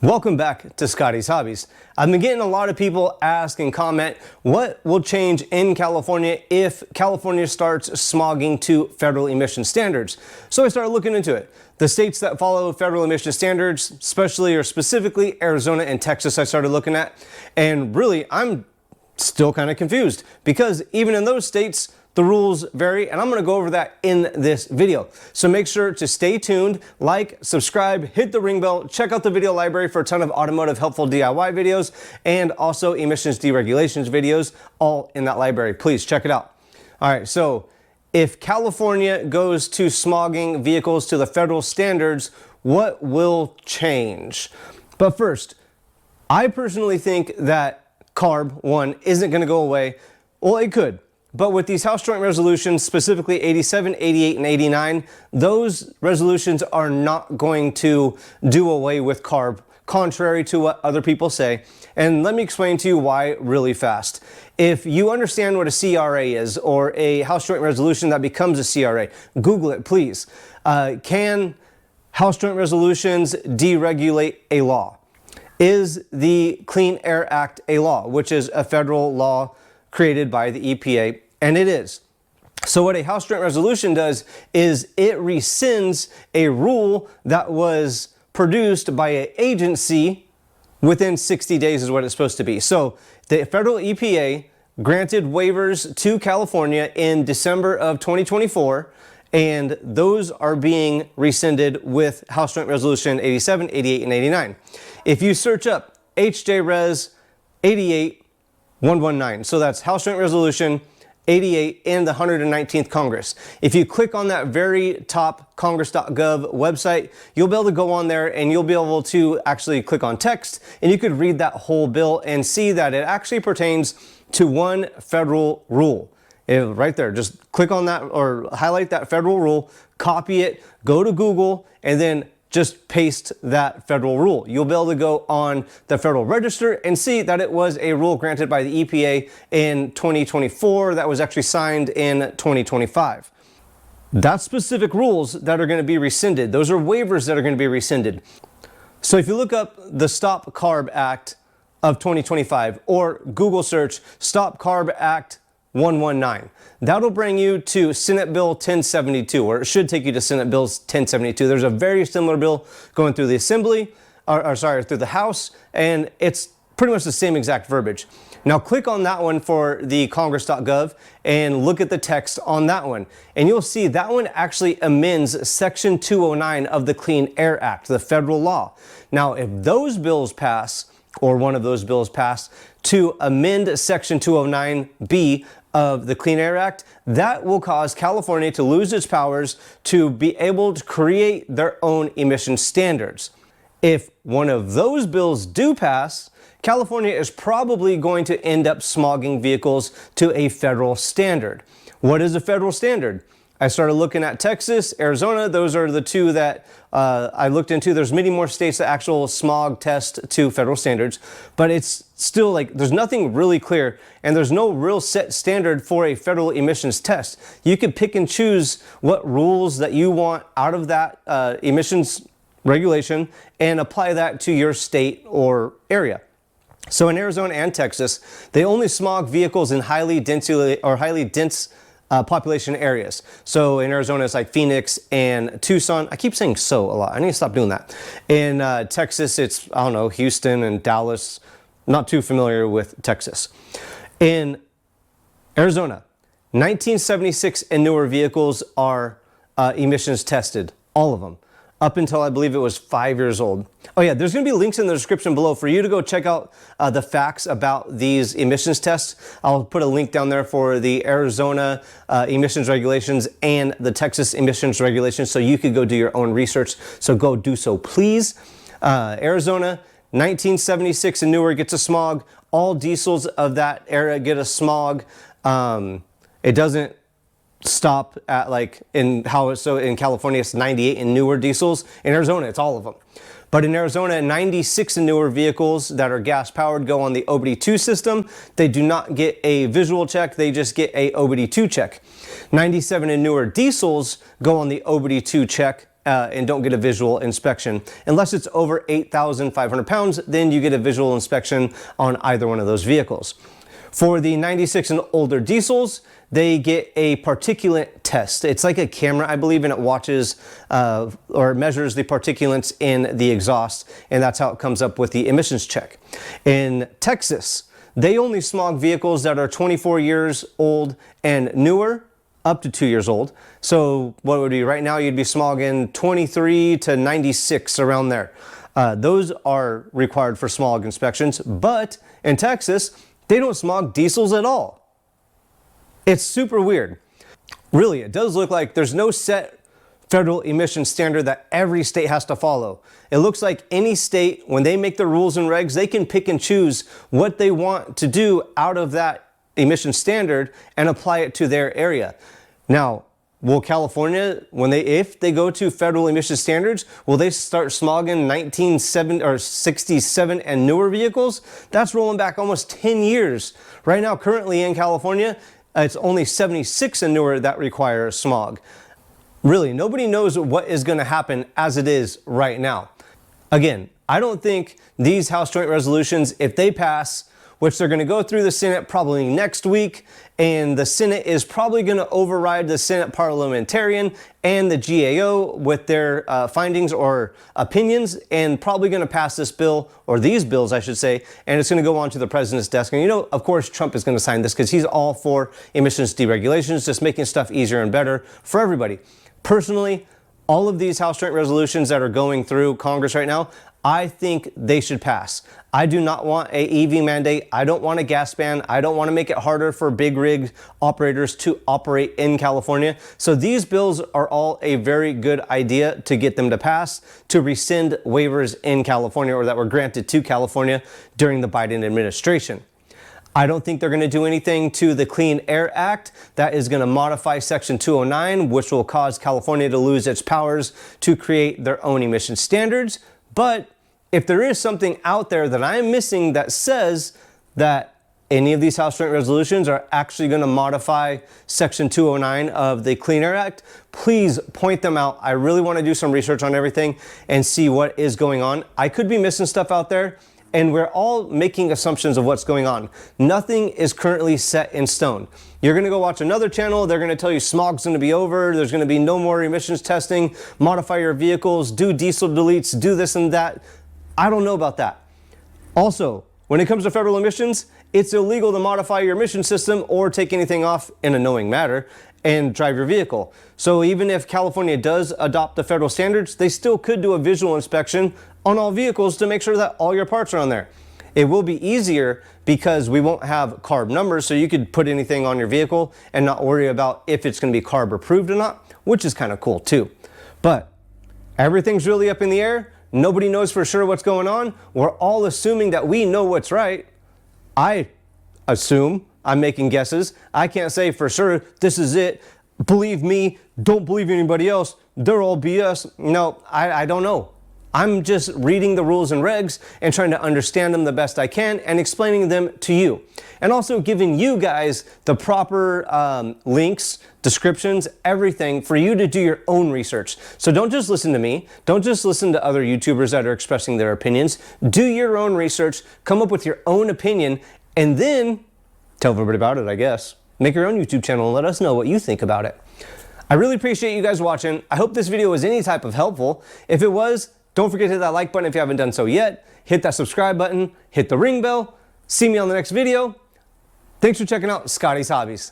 Welcome back to Scotty's Hobbies. I've been getting a lot of people ask and comment what will change in California if California starts smogging to federal emission standards. So I started looking into it. The states that follow federal emission standards, especially or specifically Arizona and Texas, I started looking at. And really, I'm still kind of confused because even in those states, the rules vary, and I'm going to go over that in this video. So make sure to stay tuned, like, subscribe, hit the ring bell, check out the video library for a ton of automotive helpful DIY videos and also emissions deregulations videos, all in that library. Please check it out. All right, so if California goes to smogging vehicles to the federal standards, what will change? But first, I personally think that CARB, one, isn't going to go away. Well, it could. But with these House Joint Resolutions, specifically 87, 88, and 89, those resolutions are not going to do away with CARB, contrary to what other people say. And let me explain to you why really fast. If you understand what a CRA is, or a House Joint Resolution that becomes a CRA, Google it, please. Can House Joint Resolutions deregulate a law? Is the Clean Air Act a law, which is a federal law created by the EPA, and it is. So what a House Joint Resolution does is it rescinds a rule that was produced by an agency within 60 days is what it's supposed to be. So the federal EPA granted waivers to California in December of 2024, and those are being rescinded with House Joint Resolution 87, 88, and 89. If you search up HJ Res 88, 119. So that's House Joint Resolution 88 in the 119th Congress. If you click on that very top congress.gov website, you'll be able to go on there and you'll be able to actually click on text and you could read that whole bill and see that it actually pertains to one federal rule. Right there, just click on that or highlight that federal rule, copy it, go to Google, and then just paste that federal rule. You'll be able to go on the Federal Register and see that it was a rule granted by the EPA in 2024 that was actually signed in 2025. That's specific rules that are going to be rescinded. Those are waivers that are going to be rescinded. So if you look up the Stop CARB Act of 2025 or Google search Stop CARB Act 119. That'll bring you to Senate Bill 1072, or it should take you to Senate Bill 1072. There's a very similar bill going through the Assembly, through the House, and it's pretty much the same exact verbiage. Now click on that one for the congress.gov and look at the text on that one. And you'll see that one actually amends Section 209 of the Clean Air Act, the federal law. Now, if those bills pass, or one of those bills pass, to amend Section 209B of the Clean Air Act, that will cause California to lose its powers to be able to create their own emission standards. If one of those bills do pass, California is probably going to end up smogging vehicles to a federal standard. What is a federal standard? I started looking at Texas, Arizona. Those are the two that I looked into. There's many more states that actual smog test to federal standards, but it's still like there's nothing really clear and there's no real set standard for a federal emissions test. You could pick and choose what rules that you want out of that emissions regulation and apply that to your state or area. So in Arizona and Texas, they only smog vehicles in highly dense population areas. So in Arizona, it's like Phoenix and Tucson. I keep saying so a lot. I need to stop doing that. In Texas, it's, I don't know, Houston and Dallas. Not too familiar with Texas. In Arizona, 1976 and newer vehicles are emissions tested, all of them, up until I believe it was 5 years old. Oh yeah, there's going to be links in the description below for you to go check out the facts about these emissions tests. I'll put a link down there for the Arizona emissions regulations and the Texas emissions regulations so you could go do your own research. So go do so, please. Arizona, 1976 and newer gets a smog. All diesels of that era get a smog. It doesn't stop at like in California it's 98 and newer diesels. In Arizona it's all of them. But in Arizona, 96 and newer vehicles that are gas powered go on the OBD2 system. They do not get a visual check, they just get a OBD2 check. 97 and newer diesels go on the OBD2 check and don't get a visual inspection. Unless it's over 8,500 pounds, then you get a visual inspection on either one of those vehicles. For the 96 and older diesels, they get a particulate test. It's like a camera, I believe, and it watches or measures the particulates in the exhaust, and that's how it comes up with the emissions check. In Texas, they only smog vehicles that are 24 years old and newer, up to 2 years old. So what would be right now, you'd be smogging 23 to 96, around there. Those are required for smog inspections, but in Texas, they don't smog diesels at all. It's super weird. Really, it does look like there's no set federal emission standard that every state has to follow. It looks like any state, when they make their rules and regs, they can pick and choose what they want to do out of that emission standard and apply it to their area. Now, will California, if they go to federal emission standards, will they start smogging 1967 and newer vehicles? That's rolling back almost 10 years. Right now, currently in California, it's only 76 and newer that require smog. Really, nobody knows what is going to happen as it is right now. Again, I don't think these House Joint Resolutions, if they pass, which they're going to go through the Senate probably next week, and the Senate is probably going to override the Senate parliamentarian and the GAO with their findings or opinions, and probably going to pass this bill, or these bills I should say, and it's going to go on to the president's desk. And you know, of course, Trump is going to sign this because he's all for emissions deregulations, just making stuff easier and better for everybody. Personally, all of these House Joint Resolutions that are going through Congress right now, I think they should pass. I do not want a EV mandate. I don't want a gas ban. I don't want to make it harder for big rig operators to operate in California. So these bills are all a very good idea to get them to pass, to rescind waivers in California, or that were granted to California during the Biden administration. I don't think they're going to do anything to the Clean Air Act that is going to modify Section 209, which will cause California to lose its powers to create their own emission standards. But if there is something out there that I'm missing that says that any of these House Joint Resolutions are actually going to modify Section 209 of the Clean Air Act, please point them out. I really want to do some research on everything and see what is going on. I could be missing stuff out there, and we're all making assumptions of what's going on. Nothing is currently set in stone. You're going to go watch another channel, they're going to tell you smog's going to be over, there's going to be no more emissions testing, modify your vehicles, do diesel deletes, do this and that. I don't know about that. Also, when it comes to federal emissions, it's illegal to modify your emission system or take anything off in a knowing matter and drive your vehicle. So even if California does adopt the federal standards, they still could do a visual inspection on all vehicles to make sure that all your parts are on there. It will be easier because we won't have CARB numbers, so you could put anything on your vehicle and not worry about if it's going to be CARB approved or not, which is kind of cool too. But everything's really up in the air. Nobody knows for sure what's going on. We're all assuming that we know what's right. I assume, I'm making guesses. I can't say for sure this is it. Believe me, don't believe anybody else. They're all BS. No, I don't know. I'm just reading the rules and regs and trying to understand them the best I can and explaining them to you. And also giving you guys the proper links, descriptions, everything for you to do your own research. So don't just listen to me. Don't just listen to other YouTubers that are expressing their opinions. Do your own research, come up with your own opinion, and then tell everybody about it, I guess. Make your own YouTube channel and let us know what you think about it. I really appreciate you guys watching. I hope this video was any type of helpful. If it was, don't forget to hit that like button if you haven't done so yet. Hit that subscribe button. Hit the ring bell. See me on the next video. Thanks for checking out Scotty's Hobbies.